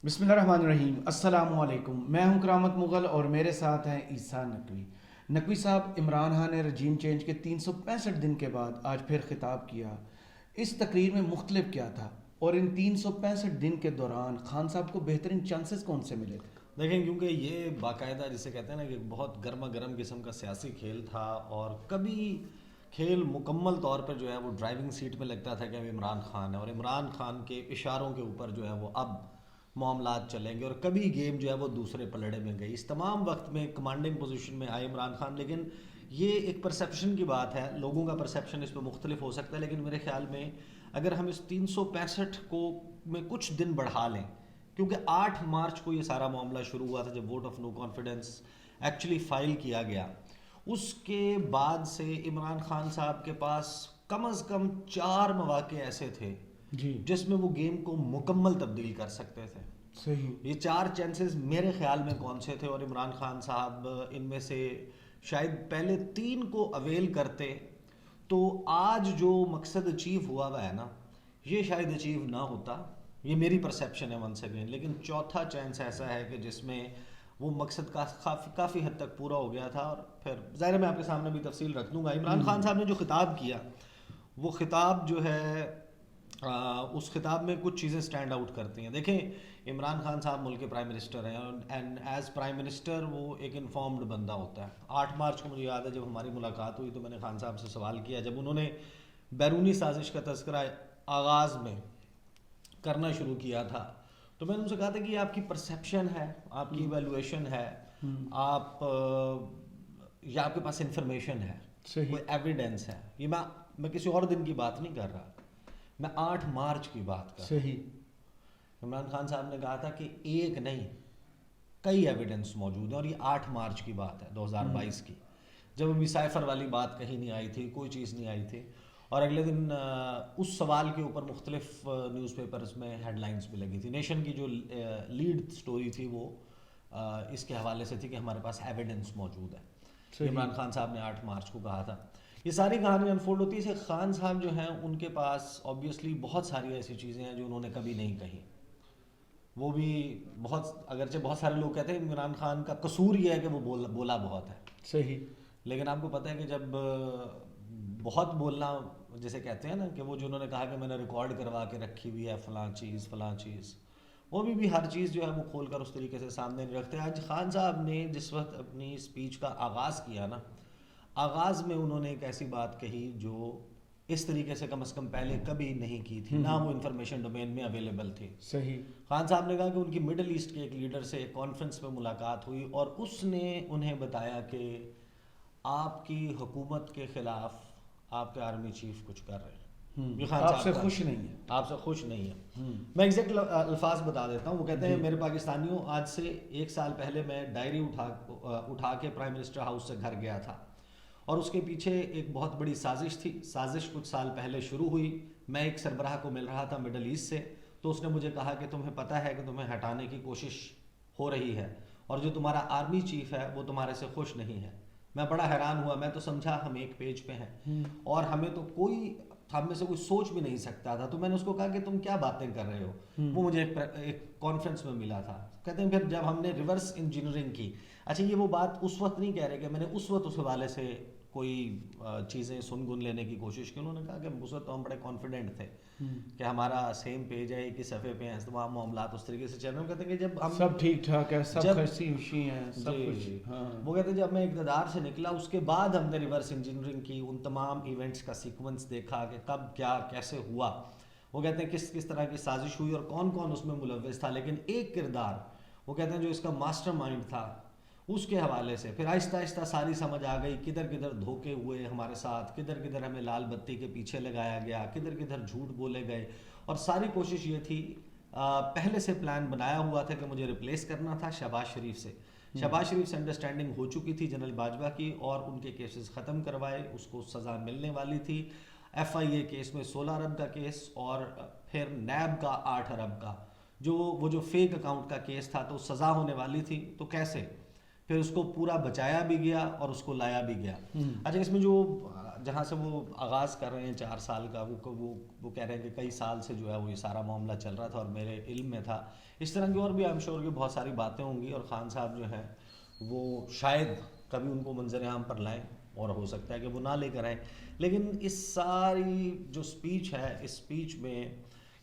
بسم اللہ الرحمن الرحیم، السلام علیکم۔ میں ہوں کرامت مغل اور میرے ساتھ ہیں عیسیٰ نقوی۔ نقوی صاحب، عمران خان نے رجیم چینج کے 365 دن کے بعد آج پھر خطاب کیا۔ اس تقریر میں مختلف کیا تھا اور ان 365 دن کے دوران خان صاحب کو بہترین چانسز کون سے ملے تھے؟ دیکھیں، کیونکہ یہ باقاعدہ جسے کہتے ہیں نا کہ بہت گرما گرم قسم کا سیاسی کھیل تھا، اور کبھی کھیل مکمل طور پر جو ہے وہ ڈرائیونگ سیٹ میں لگتا تھا کہ اب عمران خان ہے، اور عمران خان کے اشاروں کے اوپر جو ہے وہ اب معاملات چلیں گے، اور کبھی گیم جو ہے وہ دوسرے پلڑے میں گئی۔ اس تمام وقت میں کمانڈنگ پوزیشن میں آئے عمران خان، لیکن یہ ایک پرسیپشن کی بات ہے، لوگوں کا پرسیپشن اس پہ مختلف ہو سکتا ہے، لیکن میرے خیال میں اگر ہم اس 365 کو میں کچھ دن بڑھا لیں، کیونکہ 8 مارچ کو یہ سارا معاملہ شروع ہوا تھا جب vote of no confidence actually file کیا گیا، اس کے بعد سے عمران خان صاحب کے پاس کم از کم 4 مواقع ایسے تھے جی، جس میں وہ گیم کو مکمل تبدیل کر سکتے تھے۔ صحیح۔ یہ 4 چانسز میرے خیال میں کون سے تھے، اور عمران خان صاحب ان میں سے شاید پہلے 3 کو اویل کرتے تو آج جو مقصد اچیو ہوا ہے نا، یہ شاید اچیو نہ ہوتا۔ یہ میری پرسیپشن ہے ونس اگین، لیکن چوتھا چانس ایسا ہے کہ جس میں وہ مقصد کا کافی حد تک پورا ہو گیا تھا، اور پھر ظاہر میں آپ کے سامنے بھی تفصیل رکھ دوں گا۔ عمران خان صاحب نے جو خطاب کیا، وہ خطاب جو ہے اس خطاب میں کچھ چیزیں سٹینڈ آؤٹ کرتی ہیں۔ دیکھیں، عمران خان صاحب ملک کے پرائم منسٹر ہیں، اینڈ ایز پرائم منسٹر وہ ایک انفارمڈ بندہ ہوتا ہے۔ 8 مارچ کو مجھے یاد ہے جب ہماری ملاقات ہوئی تو میں نے خان صاحب سے سوال کیا، جب انہوں نے بیرونی سازش کا تذکرہ آغاز میں کرنا شروع کیا تھا، تو میں نے ان سے کہا تھا کہ یہ آپ کی پرسیپشن ہے، آپ کی ایویلویشن ہے، آپ یا آپ کے پاس انفارمیشن ہے، صحیح، کوئی ایویڈنس ہے۔ یہ میں کسی اور دن کی بات نہیں کر رہا، میں 8 مارچ کی بات کر رہا ہوں۔ صحیح۔ عمران خان صاحب نے کہا تھا کہ ایک نہیں کئی ایویڈنس موجود ہیں، اور یہ 8 مارچ کی بات ہے 2022 کی، جب ابھی سائفر والی بات کہیں نہیں آئی تھی، کوئی چیز نہیں آئی تھی، اور اگلے دن اس سوال کے اوپر مختلف نیوز پیپرز میں ہیڈ لائنز بھی لگی تھی۔ نیشن کی جو لیڈ سٹوری تھی وہ اس کے حوالے سے تھی کہ ہمارے پاس ایویڈنس موجود ہے۔ عمران خان صاحب نے 8 مارچ کو کہا تھا۔ یہ ساری کہانی انفولڈ ہوتی ہے۔ خان صاحب جو ہیں ان کے پاس آبویسلی بہت ساری ایسی چیزیں ہیں جو انہوں نے کبھی نہیں کہیں، وہ بھی بہت، اگرچہ بہت سارے لوگ کہتے ہیں عمران خان کا قصور یہ ہے کہ وہ بولا بہت ہے، صحیح، لیکن آپ کو پتہ ہے کہ جب بہت بولنا جسے کہتے ہیں نا، کہ وہ جو انہوں نے کہا کہ میں نے ریکارڈ کروا کے رکھی ہوئی ہے فلاں چیز فلاں چیز، وہ بھی ہر چیز جو ہے وہ کھول کر اس طریقے سے سامنے نہیں رکھتے۔ آج خان صاحب نے جس وقت اپنی اسپیچ کا آغاز کیا نا، آغاز میں انہوں نے ایک ایسی بات کہی جو اس طریقے سے کم از کم پہلے کبھی نہیں کی تھی، نہ وہ انفارمیشن ڈومین میں اویلیبل تھی۔ صحیح۔ خان صاحب نے کہا کہ ان کی مڈل ایسٹ کے ایک لیڈر سے ایک کانفرنس میں ملاقات ہوئی، اور اس نے انہیں بتایا کہ آپ کی حکومت کے خلاف آپ کے آرمی چیف کچھ کر رہے ہیں، یہ خان آپ صاحب سے کا خوش نہیں ہے؟ آپ سے خوش نہیں ہے۔ میں ایگزیکٹ الفاظ بتا دیتا ہوں۔ وہ کہتے ہیں میرے پاکستانیوں، آج سے 1 سال پہلے میں ڈائری اٹھا کے پرائم منسٹر ہاؤس سے گھر گیا تھا، اور اس کے پیچھے ایک بہت بڑی سازش تھی۔ سازش کچھ سال پہلے شروع ہوئی، میں ایک سربراہ کو مل رہا تھا مڈل ایسٹ سے، تو اس نے مجھے کہا کہ تمہیں پتہ ہے کہ تمہیں ہٹانے کی کوشش ہو رہی ہے، اور جو تمہارا آرمی چیف ہے وہ تمہارے سے خوش نہیں ہے۔ میں بڑا حیران ہوا، میں تو سمجھا ہم ایک پیج پہ ہیں، اور ہمیں تو ہم میں سے کوئی سوچ بھی نہیں سکتا تھا۔ تو میں نے اس کو کہا کہ تم کیا باتیں کر رہے ہو؟ وہ مجھے ایک کانفرنس میں ملا تھا۔ کہتے ہیں پھر جب ہم نے ریورس انجینئرنگ کی، اچھا یہ وہ بات اس وقت نہیں کہہ رہے کہ میں نے اس وقت اس حوالے سے کوئی چیزیں سن گن لینے کی کوشش کی، انہوں نے کہا کہ اس وقت تو ہم بڑے کانفیڈنٹ تھے کہ ہمارا سیم پیج ہے، ایک ہی صفحے پہ ہیں، تمام معاملات اس طریقے سے چل رہے ہیں۔ کہتے ہیں کہ جب ہم سب ٹھیک ٹھاک ہے، سب خسی خوشی ہیں، سب کچھ۔ وہ کہتے ہیں جب میں اقتدار سے نکلا، اس کے بعد ہم نے ریورس انجینئرنگ کی، ان تمام ایونٹس کا سیکوینس دیکھا کہ کب کیا کیسے ہوا۔ وہ کہتے ہیں کس طرح کی سازش ہوئی اور کون کون اس میں ملوث تھا، لیکن ایک کردار وہ کہتے ہیں جو اس کا ماسٹر مائنڈ تھا، اس کے حوالے سے پھر آہستہ آہستہ ساری سمجھ آ گئی، کدھر کدھر دھوکے ہوئے ہمارے ساتھ، کدھر کدھر ہمیں لال بتی کے پیچھے لگایا گیا، کدھر کدھر جھوٹ بولے گئے، اور ساری کوشش یہ تھی، پہلے سے پلان بنایا ہوا تھا کہ مجھے ریپلیس کرنا تھا شہباز شریف سے۔ شہباز شریف سے انڈرسٹینڈنگ ہو چکی تھی جنرل باجوہ کی، اور ان کے کیسز ختم کروائے، اس کو سزا ملنے والی تھی۔ ایف آئی اے کیس میں 16 ارب کا کیس، اور پھر نیب کا 8 ارب کا وہ جو فیک اکاؤنٹ کا کیس تھا، تو سزا ہونے والی تھی۔ تو کیسے پھر اس کو پورا بچایا بھی گیا اور اس کو لایا بھی گیا. اچھا اس میں جو جہاں سے وہ آغاز کر رہے ہیں 4 سال کا, وہ کہہ رہے ہیں کہ کئی سال سے جو ہے وہ یہ سارا معاملہ چل رہا تھا اور میرے علم میں تھا. اس طرح کی اور بھی I'm sure کہ بہت ساری باتیں ہوں گی, اور خان صاحب جو ہیں وہ شاید کبھی ان کو منظر عام پر لائیں, اور ہو سکتا ہے کہ وہ نہ لے کر آئیں. لیکن اس ساری جو اسپیچ ہے, اس اسپیچ میں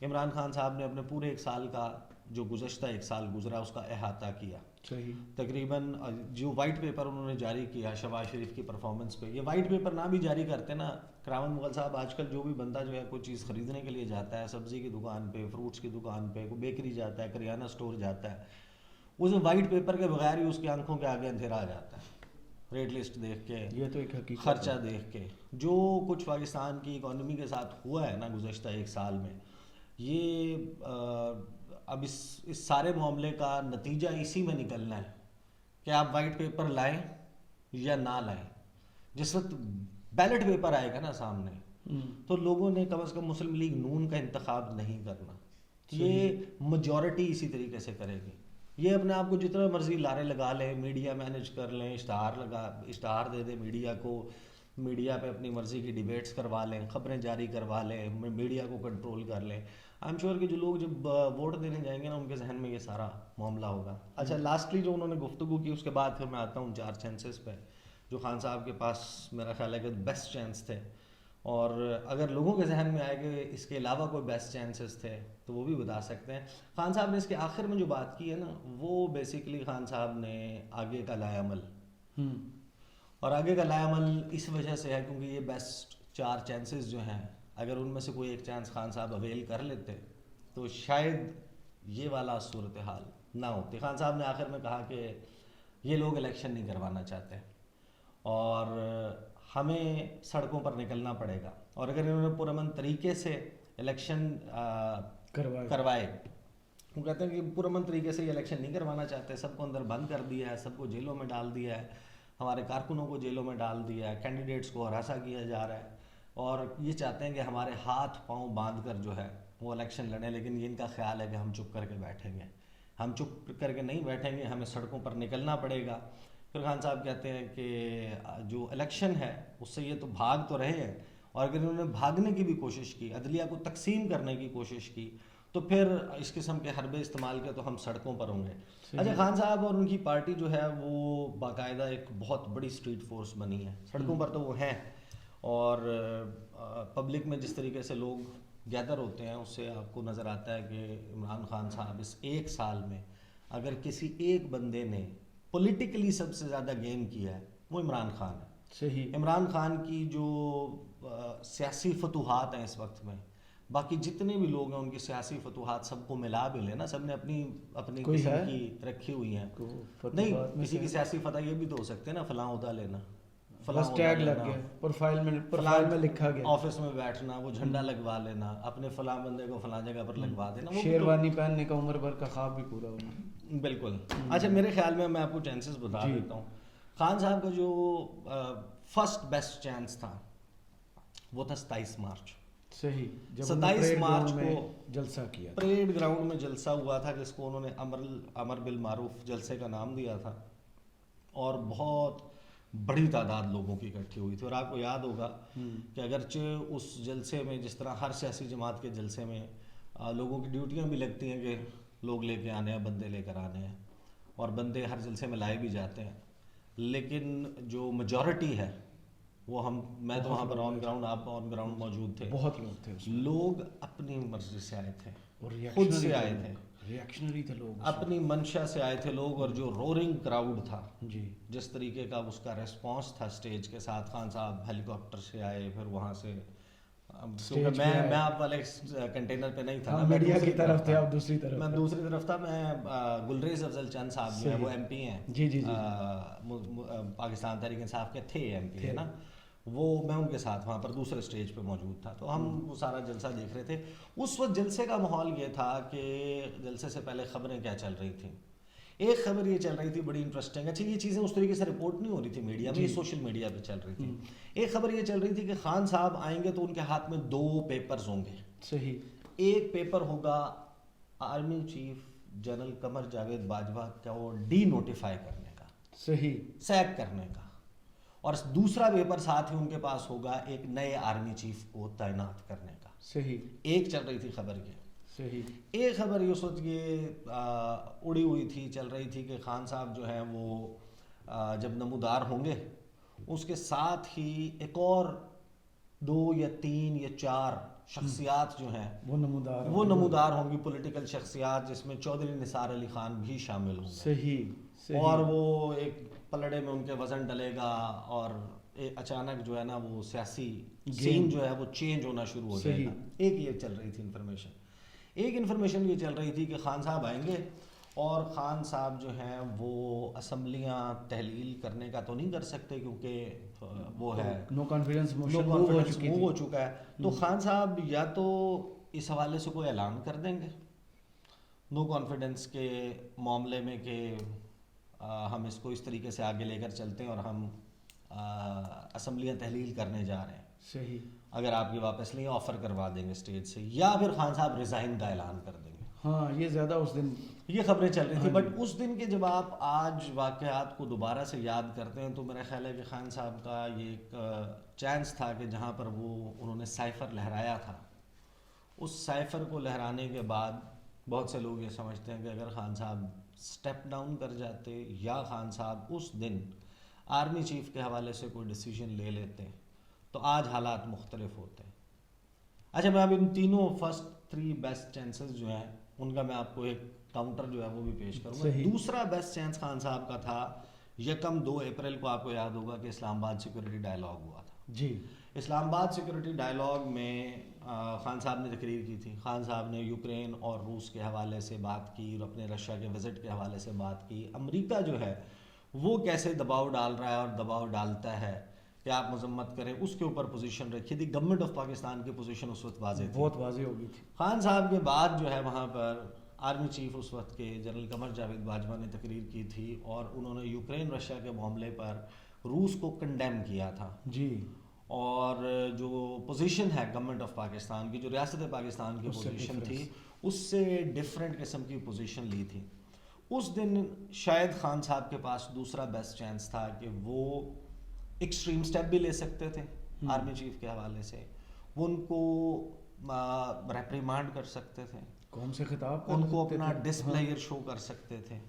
عمران خان صاحب نے اپنے پورے 1 سال کا جو گزشتہ 1 سال گزرا اس کا احاطہ کیا. صحیح. تقریباً جو وائٹ پیپر انہوں نے جاری کیا شہباز شریف کی پرفارمنس پہ, یہ وائٹ پیپر نہ بھی جاری کرتے نا کرامت مغل صاحب, آج کل جو بھی بندہ جو ہے کوئی چیز خریدنے کے لیے جاتا ہے, سبزی کی دکان پہ, فروٹس کی دکان پہ, کوئی بیکری جاتا ہے, کریانہ اسٹور جاتا ہے, اس میں وائٹ پیپر کے بغیر ہی اس کی آنکھوں کے آگے اندھیرا آ جاتا ہے. ریٹ لسٹ دیکھ کے, یہ تو ایک حقیقت, خرچہ دیکھ کے, جو کچھ پاکستان کی اکانومی کے ساتھ ہوا ہے نا گزشتہ 1 سال میں, یہ اب اس سارے معاملے کا نتیجہ اسی میں نکلنا ہے کہ آپ وائٹ پیپر لائیں یا نہ لائیں. جس وقت بیلٹ پیپر آئے گا نا سامنے, تو لوگوں نے کم از کم مسلم لیگ نون کا انتخاب نہیں کرنا. یہ میجورٹی اسی طریقے سے کرے گی. یہ اپنے آپ کو جتنا مرضی لارے لگا لیں, میڈیا مینیج کر لیں, اشتہار دے دیں میڈیا کو, میڈیا پہ اپنی مرضی کی ڈیبیٹس کروا لیں, خبریں جاری کروا لیں, میڈیا کو کنٹرول کر لیں. آئی ایم شیور کہ جو لوگ جب ووٹ دینے جائیں گے نا ان کے ذہن میں یہ سارا معاملہ ہوگا. اچھا لاسٹلی جو انہوں نے گفتگو کی, اس کے بعد پھر میں آتا ہوں 4 چانسز پہ جو خان صاحب کے پاس میرا خیال ہے کہ بیسٹ چانس تھے, اور اگر لوگوں کے ذہن میں آئے کہ اس کے علاوہ کوئی بیسٹ چانسز تھے تو وہ بھی بتا سکتے ہیں. خان صاحب نے اس کے آخر میں جو بات کی ہے نا, وہ بیسیکلی خان صاحب نے آگے کا لائے عمل, اور آگے کا لائے عمل اس وجہ سے ہے کیونکہ یہ بیسٹ 4 چانسز جو ہیں, اگر ان میں سے کوئی ایک چانس خان صاحب اویل کر لیتے تو شاید یہ والا صورتحال نہ ہوتی. خان صاحب نے آخر میں کہا کہ یہ لوگ الیکشن نہیں کروانا چاہتے اور ہمیں سڑکوں پر نکلنا پڑے گا, اور اگر انہوں نے پرامن طریقے سے الیکشن کروائے, وہ کہتے ہیں کہ پرامن طریقے سے یہ الیکشن نہیں کروانا چاہتے, سب کو اندر بند کر دیا ہے, سب کو جیلوں میں ڈال دیا ہے, ہمارے کارکنوں کو جیلوں میں ڈال دیا ہے, کینڈیڈیٹس کو ہراساں کیا جا رہا ہے, اور یہ چاہتے ہیں کہ ہمارے ہاتھ پاؤں باندھ کر جو ہے وہ الیکشن لڑیں. لیکن یہ ان کا خیال ہے کہ ہم چپ کر کے بیٹھیں گے, ہم چپ کر کے نہیں بیٹھیں گے, ہمیں سڑکوں پر نکلنا پڑے گا. پھر خان صاحب کہتے ہیں کہ جو الیکشن ہے اس سے یہ تو بھاگ تو رہے ہیں, اور اگر انہوں نے بھاگنے کی بھی کوشش کی, عدلیہ کو تقسیم کرنے کی کوشش کی, تو پھر اس قسم کے حربے استعمال کے تو ہم سڑکوں پر ہوں گے. اچھا خان صاحب اور ان کی پارٹی جو ہے وہ باقاعدہ ایک بہت بڑی اسٹریٹ فورس بنی ہے, سڑکوں پر تو وہ ہیں, اور پبلک میں جس طریقے سے لوگ گیدر ہوتے ہیں اس سے آپ کو نظر آتا ہے کہ عمران خان صاحب اس 1 سال میں اگر کسی ایک بندے نے پولیٹیکلی سب سے زیادہ گین کیا ہے وہ عمران خان ہے. صحیح. عمران خان کی جو سیاسی فتوحات ہیں اس وقت میں, باقی جتنے بھی لوگ ہیں ان کی سیاسی فتوحات سب کو ملا بھی لینا, سب نے اپنی قسم کی رکھی ہوئی ہیں. نہیں, کسی کی سیاسی فتح یہ بھی تو ہو سکتے ہیں نا, فلاں عہدہ لینا, بس ٹیگ لگ گیا, پروفائل میں لکھا گیا, آفس میں بیٹھنا, وہ جھنڈا لگوا لینا, اپنے فلاں بندے کو فلاں جگہ پر لگوا دینا, شیروانی پہننے کا عمر بھر کا خواب بھی پورا ہونا. بالکل. اچھا میرے خیال میں آپ کو چانسز بتا دیتا ہوں. خان صاحب کا جو فرسٹ بیسٹ چانس تھا وہ تھا 27 مارچ. صحیح. 27 مارچ کو جلسہ کیا, پریڈ گراؤنڈ میں جلسہ ہوا تھا جس کو انہوں نے امر بالمعروف جلسے کا نام دیا تھا, اور بہت بڑی تعداد لوگوں کی اکٹھی ہوئی تھی. اور آپ کو یاد ہوگا کہ اگرچہ اس جلسے میں جس طرح ہر سیاسی جماعت کے جلسے میں لوگوں کی ڈیوٹیاں بھی لگتی ہیں کہ لوگ لے کے آنے ہیں, بندے لے کر آنے ہیں, اور بندے ہر جلسے میں لائے بھی جاتے ہیں, لیکن جو میجورٹی ہے وہ میں تو وہاں پر آن گراؤنڈ, آپ آن گراؤنڈ موجود تھے, بہت لوگ تھے, لوگ اپنی مرضی سے آئے تھے, خود سے آئے تھے, ریئیکشنری تھے لوگ, اپنی منشا سے آئے تھے لوگ. اور جو رورنگ کراؤڈ تھا, جی, جس طریقے کا اس کا ریسپانس تھا اسٹیج کے ساتھ, خان صاحب ہیلی کاپٹر سے آئے, پھر وہاں سے میں آپ والے کنٹینر پہ نہیں تھا, میڈیا کی طرف تھے, آپ دوسری طرف, میں دوسری طرف تھا. میں گلریز افضل چند صاحب جو ہیں وہ ایم پی ہیں, جی جی جی, پاکستان تحریک انصاف کے تھے ایم پی ہے نا, وہ میں ان کے ساتھ وہاں پر دوسرے اسٹیج پہ موجود تھا, تو ہم وہ سارا جلسہ دیکھ رہے تھے. اس وقت جلسے کا ماحول یہ تھا کہ جلسے سے پہلے خبریں کیا چل رہی تھیں. ایک خبر یہ چل رہی تھی بڑی انٹرسٹنگ, اچھا یہ چیزیں اس طریقے سے رپورٹ نہیں ہو رہی تھی میڈیا میں, یہ سوشل میڈیا پہ چل رہی تھی. ایک خبر یہ چل رہی تھی کہ خان صاحب آئیں گے تو ان کے ہاتھ میں 2 پیپرز ہوں گے. صحیح. ایک پیپر ہوگا army chief general Qamar Javed Bajwa کو ڈی نوٹیفائی کرنے کا, صحیح. سیک کرنے کا. اور دوسرا پیپر ساتھ ہی ان کے پاس ہوگا ایک نئے آرمی چیف کو تعینات کرنے کا. صحیح. ایک چل رہی تھی خبر یہ. صحیح. ایک خبر یہ اس وقت یہ اڑی ہوئی تھی, چل رہی تھی کہ خان صاحب جو ہیں وہ جب نمودار ہوں گے اس کے ساتھ ہی ایک اور 2 یا 3 یا 4 شخصیات جو ہیں وہ نمودار ہوں گی, پولیٹیکل شخصیات, جس میں چودھری نثار علی خان بھی شامل ہوں گے. صحیح. اور وہ ایک پلڑے میں ان کے وزن ڈلے گا اور اچانک جو ہے نا وہ سیاسی سین جو ہے وہ چینج ہونا شروع ہو جائے گا. ایک یہ چل رہی تھی انفارمیشن. ایک انفارمیشن یہ چل رہی تھی کہ خان صاحب آئیں گے اور خان صاحب جو ہیں وہ اسمبلیاں تحلیل کرنے کا تو نہیں کر سکتے کیونکہ وہ ہے نو کانفیڈنس موشن ہو چکا ہے. تو خان صاحب یا تو اس حوالے سے کوئی اعلان کر دیں گے نو کانفیڈنس کے معاملے میں کہ ہم اس کو اس طریقے سے آگے لے کر چلتے ہیں اور ہم اسمبلیاں تحلیل کرنے جا رہے ہیں. صحیح. اگر آپ کی واپس لیں آفر کروا دیں گے اسٹیج سے, یا پھر خان صاحب ریزائن کا اعلان کر دیں گے. ہاں یہ زیادہ اس دن یہ خبریں چل رہی تھی. بٹ اس دن کے جب آپ آج واقعات کو دوبارہ سے یاد کرتے ہیں تو میرا خیال ہے کہ خان صاحب کا یہ ایک چانس تھا کہ جہاں پر انہوں نے سائفر لہرایا تھا, اس سائفر کو لہرانے کے بعد بہت سے لوگ یہ سمجھتے ہیں کہ اگر خان صاحب سٹیپ ڈاؤن کر جاتے یا خان صاحب اس دن آرمی چیف کے حوالے سے کوئی ڈیسیجن لے لیتے تو آج حالات مختلف ہوتے. اچھا, میں اب ان تینوں فرسٹ 3 بیسٹ چانسز جو ہیں ان کا میں آپ کو ایک کاؤنٹر جو ہے وہ بھی پیش کروں گا. دوسرا بیسٹ چانس خان صاحب کا تھا 2 اپریل کو, آپ کو یاد ہوگا کہ اسلام آباد سیکورٹی ڈائلاگ ہوا تھا. جی, اسلام آباد سیکورٹی ڈائلاگ میں خان صاحب نے تقریر کی تھی. خان صاحب نے یوکرین اور روس کے حوالے سے بات کی اور اپنے رشیا کے وزٹ کے حوالے سے بات کی. امریکہ جو ہے وہ کیسے دباؤ ڈال رہا ہے اور دباؤ ڈالتا ہے کہ آپ مذمت کریں, اس کے اوپر پوزیشن رکھی تھی. گورنمنٹ آف پاکستان کی پوزیشن اس وقت واضح تھی, بہت واضح ہو گئی تھی. خان صاحب کے بعد جو ہے وہاں پر آرمی چیف اس وقت کے جنرل قمر جاوید باجوہ نے تقریر کی تھی اور انہوں نے یوکرین رشیا کے معاملے پر روس کو کنڈیم کیا تھا. جی, اور جو پوزیشن ہے گورنمنٹ آف پاکستان کی, جو ریاست پاکستان کی پوزیشن تھی, اس سے ڈفرینٹ قسم کی پوزیشن لی تھی. اس دن شاید خان صاحب کے پاس دوسرا بیسٹ چانس تھا کہ وہ ایکسٹریم سٹیپ بھی لے سکتے تھے آرمی چیف کے حوالے سے. وہ ان کو ریپریمانڈ کر سکتے تھے, کون سے خطاب ان کو اپنا ڈسپلیئر شو کر سکتے تھے.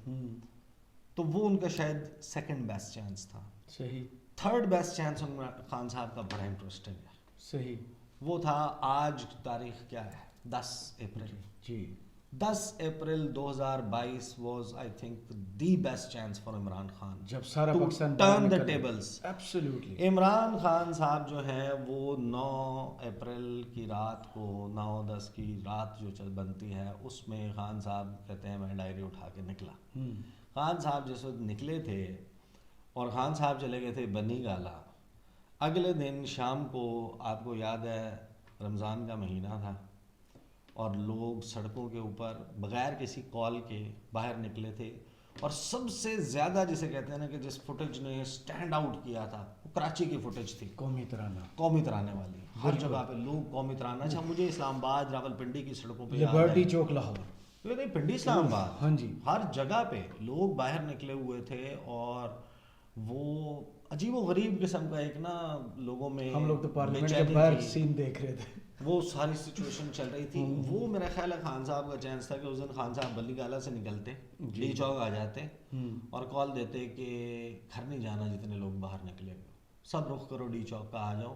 تو وہ ان کا شاید سیکنڈ بیسٹ چانس تھا. صحیح. تھرڈ بیسٹ چانس خان صاحب کا بڑا انٹرسٹنگ ہے. صحیح. وہ تھا, آج تاریخ کیا ہے, 10 اپریل. جی, 10 April 2022 was I think the best chance for Imran Khan جب سارا Pakistan turn the tables. Absolutely. Imran Khan صاحب جو ہیں وہ 9 اپریل کی رات کو 9-10 کی رات جو بنتی ہے اس میں خان صاحب کہتے ہیں میں ڈائری اٹھا کے نکلا. خان صاحب جس وقت نکلے تھے اور خان صاحب چلے گئے تھے بنی گالا. اگلے دن شام کو آپ کو یاد ہے رمضان کا مہینہ تھا اور لوگ سڑکوں کے اوپر بغیر کسی کال کے باہر نکلے تھے. اور سب سے زیادہ جسے کہتے ہیں نا کہ جس فوٹیج نے سٹینڈ آؤٹ کیا تھا وہ کراچی کی فوٹیج تھی, قومی ترانے والی. ہر جگہ پہ لوگ قومی ترانہ. اچھا, مجھے اسلام آباد راولپنڈی کی سڑکوں پہ لبرٹی چوک لاہور, نہیں پنڈی اسلام آباد, ہاں جی, ہر جگہ پہ لوگ باہر نکلے ہوئے تھے اور وہ عجیب و غریب قسم کا ایک نا لوگوں میں, ہم لوگ تو پارلیمنٹ کے باہر سین دیکھ رہے تھے, وہ ساری سچویشن چل رہی تھی. وہ میرا خیال ہے خان صاحب کا چانس تھا کہ اس دن خان صاحب بلی گالا سے نکلتے, ڈی چوک آ جاتے اور کال دیتے کہ گھر نہیں جانا, جتنے لوگ باہر نکلے سب رخ کرو ڈی چوک کا, آ جاؤ,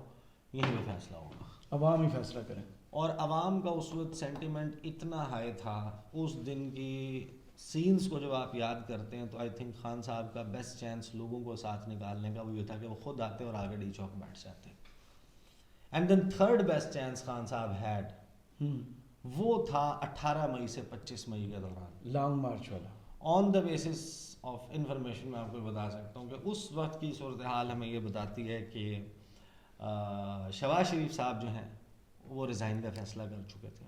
یہیں پہ فیصلہ ہوگا, عوام ہی فیصلہ کریں. اور عوام کا اس وقت سینٹیمنٹ اتنا ہائی تھا. اس دن کی سینز کو جب آپ یاد کرتے ہیں تو آئی تھنک خان صاحب کا بیسٹ چانس لوگوں کو ساتھ نکالنے کا وہ یہ تھا کہ وہ خود آتے اور آگے ڈی چوک بیٹھ جاتے. And then third best chance Khan صاحب ہیڈ وہ تھا 18 مئی سے 25 مئی کے دوران, لانگ مارچ والا. آن دا بیسس آف انفارمیشن میں آپ کو بتا سکتا ہوں کہ اس وقت کی صورتحال ہمیں یہ بتاتی ہے کہ شہباز شریف صاحب جو ہیں وہ ریزائن کا فیصلہ کر چکے تھے.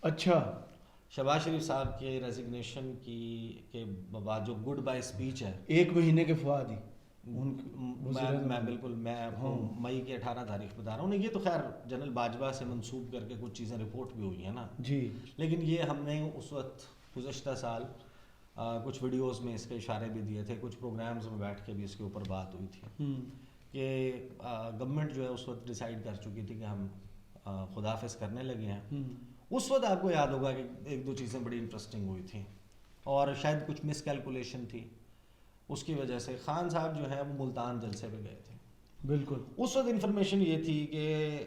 اچھا, شہباز شریف صاحب کے ریزگنیشن کے بعد جو گڈ بائی اسپیچ ہے 1 مہینے کے فواد ہی میں بالکل میں مئی کی 18 تاریخ بتا رہا ہوں. یہ تو خیر جنرل باجوہ سے منسوب کر کے کچھ چیزیں رپورٹ بھی ہوئی ہیں نا, جی, لیکن یہ ہم نے اس وقت گزشتہ سال کچھ ویڈیوز میں اس کے اشارے بھی دیے تھے, کچھ پروگرامز میں بیٹھ کے بھی اس کے اوپر بات ہوئی تھی کہ گورنمنٹ جو ہے اس وقت ڈیسائیڈ کر چکی تھی کہ ہم خداحافظ کرنے لگے ہیں. اس وقت آپ کو یاد ہوگا کہ ایک دو چیزیں بڑی انٹرسٹنگ ہوئی تھیں اور شاید کچھ مس کیلکولیشن تھی, اس کی وجہ سے خان صاحب جو ہے وہ ملتان جلسے پہ گئے تھے. بالکل. اس وقت انفارمیشن یہ تھی کہ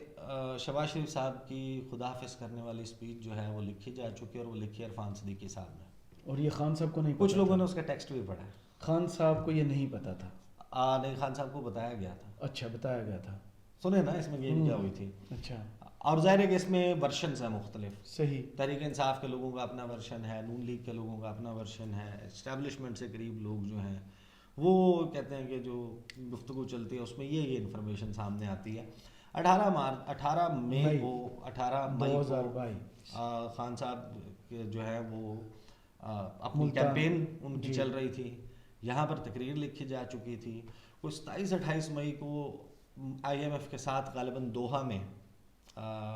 شہباز شریف صاحب کی خداحافظ کرنے والی اسپیچ جو ہے وہ لکھی جا چکی ہے اور وہ لکھی عرفان صدیقی صاحب نے, اور یہ خان صاحب کو نہیں پتا کچھ لوگوں نے تھا. اس کا ٹیکسٹ بھی پڑھا ہے. خان صاحب کو یہ نہیں پتا تھا. نہیں, خان صاحب کو بتایا گیا تھا. اچھا, بتایا گیا تھا. سنیں نا اس میں گیم کیا ہوئی تھی. اچھا. اور ظاہر ہے کہ اس میں ورشنز ہیں مختلف. صحیح. تحریک انصاف کے لوگوں کا اپنا ورشن ہے, نون لیگ کے لوگوں کا اپنا ورشن ہے, اسٹیبلشمنٹ سے قریب لوگ جو ہیں وہ کہتے ہیں کہ جو گفتگو چلتی ہے اس میں یہ انفارمیشن سامنے آتی ہے. 18 مئی کو 2022 خان صاحب جو ہے وہ اپنی کیمپین ان کی چل رہی تھی, یہاں پر تقریر لکھی جا چکی تھی. کچھ 27-28 مئی کو IMF کے ساتھ غالباً دوحہ میں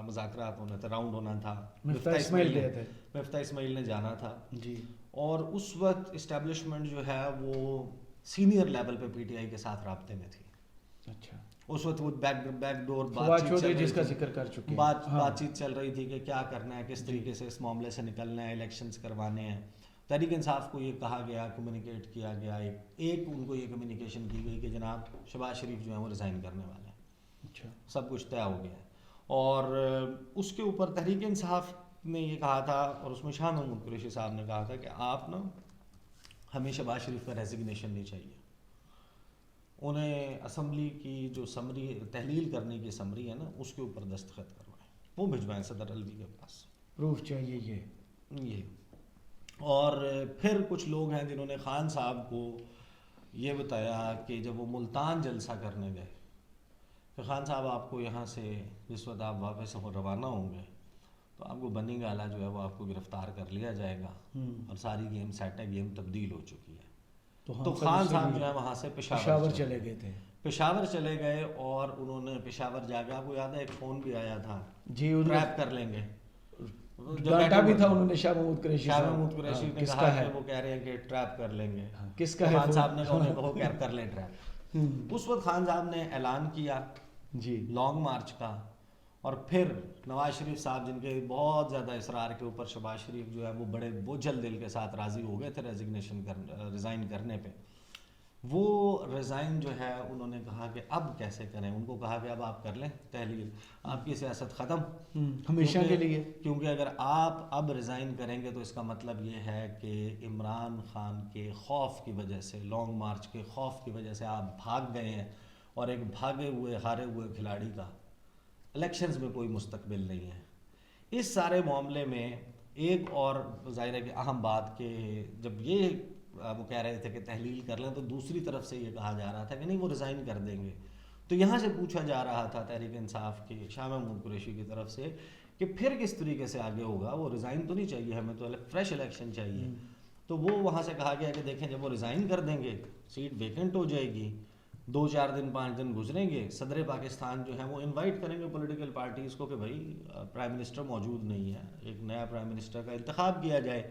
مذاکرات ہونا تھا, راؤنڈ ہونا تھا. مفتاح اسماعیل نے جانا تھا جی, اور اس وقت اسٹیبلشمنٹ جو ہے وہ سینئر لیول پہ PTI کے ساتھ رابطے میں تھی. اچھا. اس وقت وہ بیک ڈور جس کا ذکر کر چکے بات چیت چل رہی تھی کہ کیا کرنا ہے, کس طریقے سے اس معاملے سے نکلنا ہے, الیکشنز کروانے ہیں. تحریک انصاف کو یہ کہا گیا, کمیونیکیٹ کیا گیا, ایک ان کو یہ کمیونیکیشن کی گئی کہ جناب شہباز شریف جو ہیں وہ ریزائن کرنے والے ہیں. اچھا. سب کچھ طے ہو گیا ہے. اور اس کے اوپر تحریک انصاف نے یہ کہا تھا, اور اس میں شاہ محمود قریشی صاحب نے کہا تھا کہ آپ نا ہمیں شہباز شریف کا ریزگنیشن نہیں چاہیے. انہیں اسمبلی کی جو سمری تحلیل کرنے کی سمری ہے نا اس کے اوپر دستخط کروائیں, وہ بھجوائیں صدر الوی کے پاس, پروف چاہیے یہ. اور پھر کچھ لوگ ہیں جنہوں نے خان صاحب کو یہ بتایا کہ جب وہ ملتان جلسہ کرنے گئے کہ خان صاحب آپ کو یہاں سے جس وقت آپ واپس روانہ ہوں گے تو آپ کو بنی گالا جو ہے وہ آپ کو گرفتار کر لیا جائے گا, اور ساری گیم سیٹ ہے, گیم تبدیل ہو چکی ہے. تو خان صاحب جو ہے وہاں سے پشاور چلے گئے تھے. پشاور چلے گئے اور انہوں نے پشاور جا کے, آپ کو یاد ہے ایک فون بھی آیا تھا جی, ٹریپ کر لیں گے, ڈانٹا بھی تھا انہوں نے شاہ محمود قریشی نے کہا کہ وہ کہہ رہے ہیں کہ ٹریپ کر لیں گے. کس کا ہے؟ خان صاحب نے کہا کر لیں ٹریپ. اس وقت خان صاحب نے اعلان کیا جی لانگ مارچ کا, اور پھر نواز شریف صاحب جن کے بہت زیادہ اصرار کے اوپر شہباز شریف جو ہے وہ بڑے بوجھل دل کے ساتھ راضی ہو گئے تھے ریزائن کرنے پہ. وہ ریزائن جو ہے انہوں نے کہا کہ اب کیسے کریں, ان کو کہا کہ اب آپ کر لیں تحلیل, آپ کی سیاست ختم ہمیشہ کے لیے, کیونکہ اگر آپ اب ریزائن کریں گے تو اس کا مطلب یہ ہے کہ عمران خان کے خوف کی وجہ سے, لانگ مارچ کے خوف کی وجہ سے آپ بھاگ گئے ہیں, اور ایک بھاگے ہوئے ہارے ہوئے کھلاڑی کا الیکشنز میں کوئی مستقبل نہیں ہے. اس سارے معاملے میں ایک اور ظاہر ہے کہ اہم بات کہ جب یہ وہ کہہ رہے تھے کہ تحلیل کر لیں تو دوسری طرف سے یہ کہا جا رہا تھا کہ نہیں وہ ریزائن کر دیں گے. تو یہاں سے پوچھا جا رہا تھا تحریک انصاف کے شاہ محمود قریشی کی طرف سے کہ پھر کس طریقے سے آگے ہوگا, وہ ریزائن تو نہیں چاہیے, ہمیں تو فریش الیکشن چاہیے. تو وہ وہاں سے کہا گیا کہ دیکھیں جب وہ ریزائن کر دیں گے سیٹ ویکنٹ ہو جائے گی, 2-4 دن 5 دن گزریں گے, صدر پاکستان جو ہے وہ انوائٹ کریں گے پولیٹیکل پارٹیز کو کہ بھائی پرائم منسٹر موجود نہیں ہے, ایک نیا پرائم منسٹر کا انتخاب کیا جائے,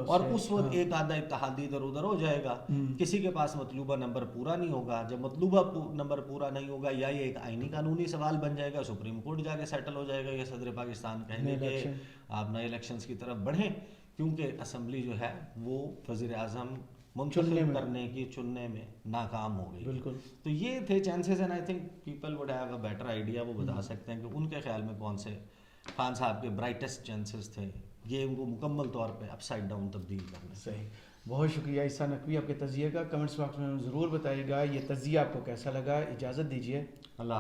اور اس وقت ایک آدھا اتحادی ادھر ادھر ہو جائے گا, کسی کے پاس مطلوبہ نمبر پورا نہیں ہوگا. جب مطلوبہ نمبر پورا نہیں ہوگا یا یہ ایک آئینی قانونی سوال بن جائے گا, سپریم کورٹ جا کے سیٹل ہو جائے گا, یا صدر پاکستان کہیں گے کہ آپ نئے الیکشنز کی طرف بڑھیں, کیونکہ اسمبلی جو ہے وہ وزیر اعظم منتخب کرنے کی چننے میں ناکام ہو گئی. بالکل. تو یہ تھے chances, and I think people would have a better idea, وہ بتا سکتے ہیں کہ ان کے خیال میں کون سے خان صاحب کے برائٹسٹ چانسز تھے یہ ان کو مکمل طور پہ اپ سائڈ ڈاؤن تبدیل کرنے. صحیح, بہت شکریہ عیسیٰ نقوی آپ کے تجزیے کا. کمنٹس باکس میں ضرور بتائیے گا یہ تجزیہ آپ کو کیسا لگا. اجازت دیجیے, اللہ